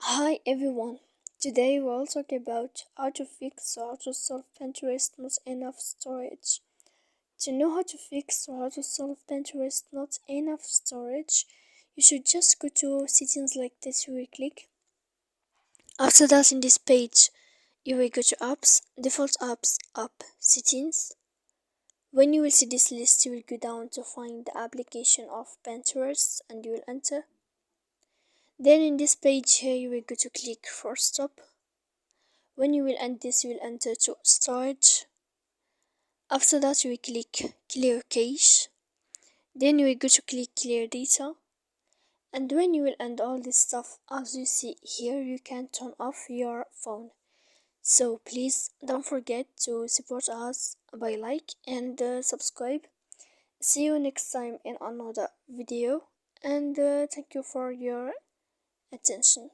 Hi everyone. Today we'll talk about how to fix or how to solve Pinterest not enough storage. To know how to fix or how to solve Pinterest not enough storage, you should just go to settings like this. You will click. After that, in this page, you will go to apps, default apps, app settings. When you will see this list, you will go down to find the application of Pinterest and you will enter. Then in this page here, you will go to click for stop. When you will end this, you will enter to storage. After that, you will click clear cache. Then you will go to click clear data. And when you will end all this stuff, as you see here, you can turn off your phone. So please don't forget to support us by like and subscribe. See you next time in another video, and thank you for your attention.